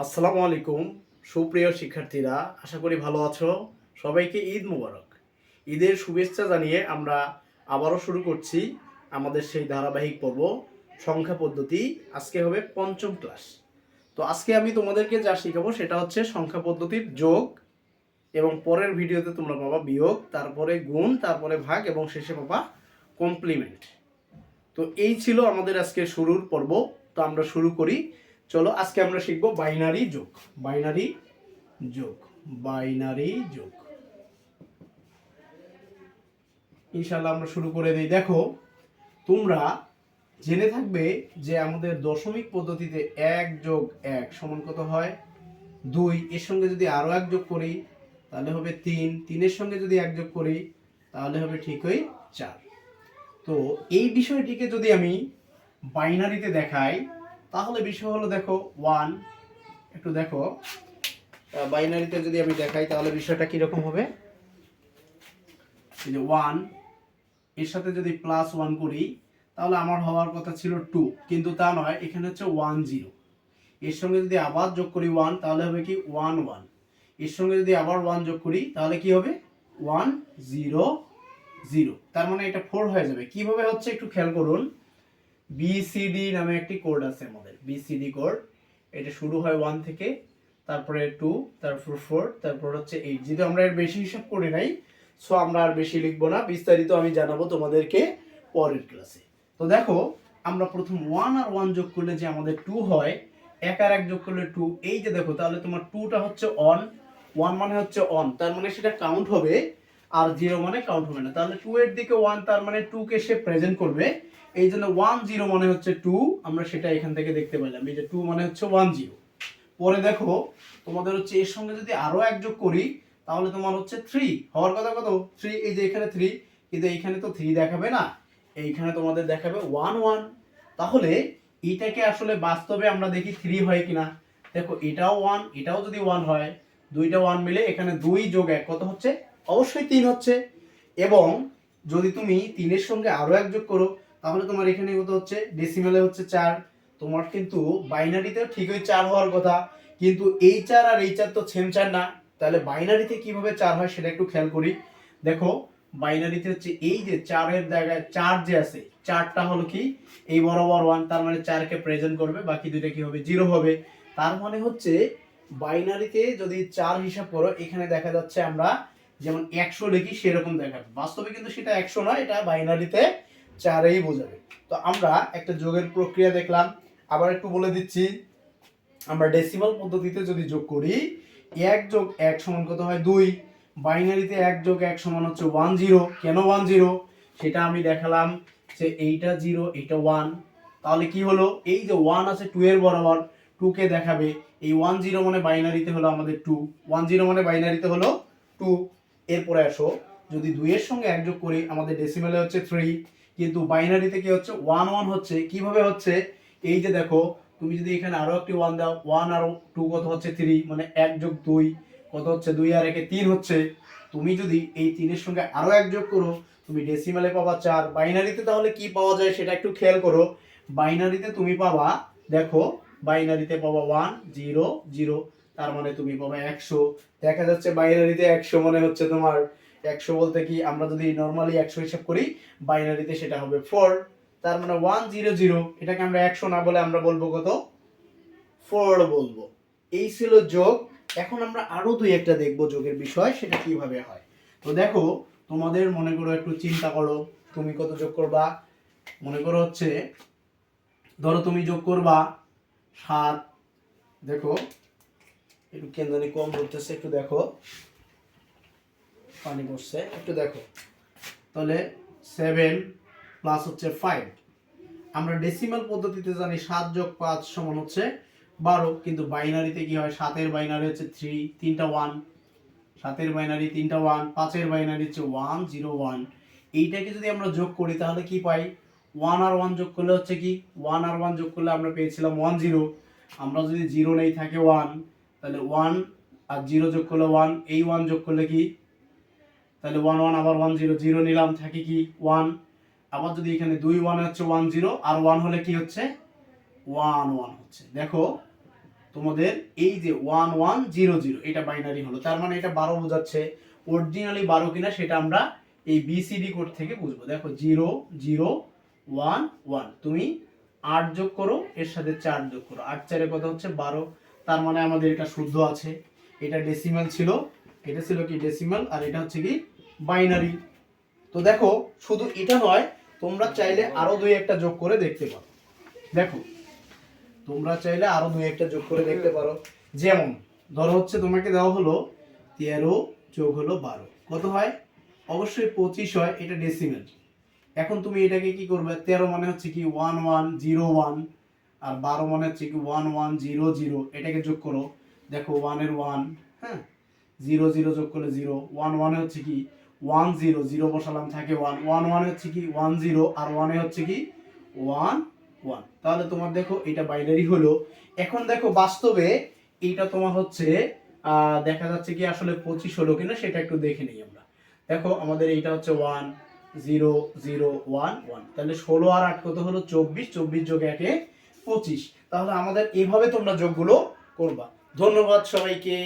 আসসালামু আলাইকুম সুপ্রিয় শিক্ষার্থীরা, আশা করি ভালো আছো। সবাইকে ঈদ মোবারক। ঈদের শুভেচ্ছা জানিয়ে আমরা আবারও শুরু করছি আমাদের সেই ধারাবাহিক পর্ব সংখ্যা পদ্ধতি। আজকে হবে পঞ্চম ক্লাস। তো আজকে আমি তোমাদেরকে যা শেখাবো সেটা হচ্ছে সংখ্যা পদ্ধতির যোগ, এবং পরের ভিডিওতে তোমরা পাবা বিয়োগ, তারপরে গুণ, তারপরে ভাগ এবং শেষে পাবা কমপ্লিমেন্ট। তো এই ছিল আমাদের আজকে শুরুর পর্ব। তো আমরা শুরু করি। চলো, আজকে আমরা শিখবো বাইনারি যোগ। বাইনারি যোগ, বাইনারি যোগ ইনশাআল্লাহ আমরা শুরু করে দিই। দেখো, তোমরা জেনে থাকবে যে আমাদের দশমিক পদ্ধতিতে 1+1 সমান কত হয়? 2। এর সঙ্গে যদি আরো 1 যোগ করি তাহলে হবে 3। 3-এর সঙ্গে যদি 1 যোগ করি তাহলে হবে ঠিকই 4। তো এই বিষয়টিকে যদি আমি বাইনারিতে দেখাই তাহলে বিষয় হলো, দেখো 1, একটু দেখো বাইনারিতে যদি আমি দেখাই তাহলে বিষয়টা কিরকম হবে। এই যে 1 এর সাথে যদি +1 করি তাহলে আমার হওয়ার কথা ছিল 2, কিন্তু তা নয়, এখানে হচ্ছে 1 0। এর সঙ্গে যদি আবার যোগ করি 1 তাহলে হবে কি 1 1। এর সঙ্গে যদি আবার 1 যোগ করি তাহলে কি হবে 1 0 0। তার মানে এটা 4 হয়ে যাবে। কিভাবে হচ্ছে একটু খেয়াল করুন। বিসিডি নামে একটি কোড আছে আমাদের, বিসিডি কোড। এটা শুরু হয় 1 থেকে, তারপরে 2, তারপর 4, তারপর হচ্ছে 8। যেহেতু আমরা এর বেশি হিসাব করি নাই, সো আমরা আর বেশি লিখবো না, বিস্তারিত আমি জানাবো তোমাদেরকে পরের ক্লাসে। তো দেখো, আমরা প্রথম 1 আর 1 যোগ করলে যে আমাদের 2 হয়, 1 আর 1 যোগ করলে 2। এই যে দেখো, তাহলে তোমার 2টা হচ্ছে অন, 1 মানে হচ্ছে অন, তার মানে সেটা কাউন্ট হবে, আর 0 মানে কাউন্ট হবে না। তাহলে 2 এর দিকে 1, তার মানে 2 কে সে প্রেজেন্ট করবে। এই জন্য 1 0 মানে হচ্ছে 2, আমরা সেটা এখান থেকে দেখতে পেলাম। এই যে 2 মানে হচ্ছে 1 0। পরে দেখো, তোমাদের হচ্ছে এর সঙ্গে যদি আরো 1 যোগ করি তাহলে তোমার হচ্ছে 3 হওয়ার কথা। কত? 3। এই যে এখানে 3, কিন্তু এইখানে তো 3 দেখাবে না, এইখানে তোমাদের দেখাবে 1 1। তাহলে এটাকে আসলে বাস্তবে আমরা দেখি 3 হয় কিনা। দেখো, এটাও 1, এটাও যদি 1 হয়, দুইটা 1 মিলে এখানে 2 যোগ 1 কত হচ্ছে? অবশ্যই 3 হচ্ছে। এবং যদি তুমি 3 এর সঙ্গে আরো 1 যোগ করো তাহলে তোমার এখানে কত হচ্ছে? ডেসিমেলে হচ্ছে 4। তোমার কিন্তু বাইনারিতেও ঠিকই 4 হওয়ার কথা, কিন্তু এই 4 আর এই 4 তো সেম 4 না। তাহলে বাইনারিতে কিভাবে 4 হয় সেটা একটু খেয়াল করি। দেখো, বাইনারিতে হচ্ছে এই যে 4 এর জায়গায় 4 যে আছে, 4টা হলো কি এই বরাবর 1, তার মানে 4 কে প্রেজেন্ট করবে, বাকি দুইটা কি হবে? 0 হবে। তার মানে হচ্ছে বাইনারিতে যদি 4 হিসাব করো, এখানে দেখা যাচ্ছে আমরা যেমন 100 লিখি সেরকম দেখাবে, বাস্তবে কিন্তু সেটা 100 নয়, এটা বাইনারিতে 4ই বোঝাবে। তো আমরা একটা যোগের প্রক্রিয়া দেখলাম। আবার একটু বলে দিচ্ছি, আমরা ডেসিমাল পদ্ধতিতে যদি যোগ করি 1 যোগ 1 সমান কত হয়? 2। বাইনারিতে 1 যোগ 1 সমান হচ্ছে 1 0। কেন 1 0 সেটা আমি দেখালাম, যে এইটা 0 এইটা 1। তাহলে কি হলো? এই যে 1 আছে 2 এর বরাবর, 2 কে দেখাবে। এই 1 0 মানে বাইনারিতে হলো আমাদের 2, 1 0 মানে বাইনারিতে হলো 2। এরপরে আসো, যদি 2 এর সঙ্গে 1 যোগ করি আমাদের ডেসিমেলে হচ্ছে 3, কিন্তু বাইনারিতে কি হচ্ছে? 1 1 হচ্ছে। কিভাবে হচ্ছে? এই যে দেখো, তুমি যদি এখানে আরো একটি 1 দাও, 1 আর 2 কত হচ্ছে? 3, মানে 1 যোগ 2 কত হচ্ছে? 2 আর 1 3 হচ্ছে। তুমি যদি এই 3 এর সঙ্গে আরো 1 যোগ করো তুমি ডেসিমেলে পাবা 4। বাইনারিতে তাহলে কি পাওয়া যায় সেটা একটু খেয়াল করো। বাইনারিতে তুমি পাবা, দেখো, বাইনারিতে পাবা 1 0 0, তার মানে তুমি পাবা 100। দেখা যাচ্ছে বাইনারিতে 100 মানে হচ্ছে তোমার 100 বলতে কি, আমরা যদি নরমালি 100 হিসাব করি বাইনারিতে সেটা হবে 4। তার মানে 1 0 0, এটাকে আমরা 100 না বলে আমরা বলবো কত? 4 বলবো। এই ছিল যোগ। এখন আমরা আরো দুই একটা দেখবো যোগের বিষয়, সেটা কিভাবে হয়। তো দেখো, তোমাদের মনে করো, একটু চিন্তা করো, তুমি কত যোগ করবা। মনে করো হচ্ছে, ধরো তুমি যোগ করবা 7। দেখো, একটু কেন্দ্রানি কম ধরতেছে, একটু দেখো, পানি পড়ছে, একটু দেখো। তাহলে 7 প্লাস হচ্ছে 5। আমরা ডেসিমাল পদ্ধতিতে জানি 7 যোগ 5 সমান হচ্ছে 12, কিন্তু বাইনারিতে কি হয়? 7 এর বাইনারি হচ্ছে 3, তিনটা 1। 7 এর বাইনারি তিনটা 1, 5 এর বাইনারি হচ্ছে 1 0 1। এইটাকে যদি আমরা যোগ করি তাহলে কি পাই? 1 আর 1 যোগ করলে হচ্ছে কি? 1 আর 1 যোগ করলে আমরা পেয়েছিলাম 1 0। আমরা যদি 0 নেই থাকে 1, তাহলে 1 আর 0 যোগ করলে 1, এই 1 যোগ করলে কি? তাহলে 1 1 আবার 1 0, 0 নিলাম, থাকে কি? 1। আবার যদি এখানে 2 1 হচ্ছে 1 0, আর 1 হলে কি হচ্ছে? 1 1 হচ্ছে। দেখো, তোমাদের এই যে 1100 এটা বাইনারি হলো, তার মানে এটা 12 বোঝাচ্ছে। অরিজিনালি 12 কিনা সেটা আমরা এই বিসিডি কোড থেকে বুঝবো। দেখো 0011, তুমি 8 যোগ করো, এর সাথে 4 যোগ করো, 8 4 কত হচ্ছে 12, তার মানে আমাদের এটা শুদ্ধ আছে। এটা ডেসিমাল ছিল, এটা ছিল কি ডেসিমাল, আর এটা হচ্ছে কি বাইনারি। তো দেখো শুধু এটা নয়, তোমরা চাইলে আরো দুই একটা যোগ করে দেখতে পারো। দেখো তোমরা চাইলে আরো দুই একটা যোগ করে দেখতে পারো। যেমন ধরো হচ্ছে তোমাকে দেওয়া হলো 13 যোগ হলো 12 কত হয়, অবশ্যই 25 হয়, এটা ডেসিমেল। এখন তুমি এটাকে কি করবে, 13 মানে হচ্ছে কি 1101, আর 12 মানে হচ্ছে কি 1100, এটাকে যোগ করো। দেখো 1 এর 1, হ্যাঁ, 0 যোগ করলে 0, 1 হচ্ছে কি 10, বসালাম থাকে 1 হচ্ছে কি 10, আর 1 হচ্ছে কি 1, তাহলে তোমার দেখো এটা বাইনারি হলো। এখন দেখো বাস্তবে এটা তোমার হচ্ছে দেখা যাচ্ছে কি আসলে 25 হলো কিনা সেটা একটু দেখে নিই আমরা। দেখো আমাদের এইটা হচ্ছে 1 0 0 1 1, তাহলে 16 আর 8 কত হলো 24, 24 যোগ 1 এ 25। তাহলে আমাদের এইভাবে তোমরা যোগগুলো করবা। ধন্যবাদ সবাইকে।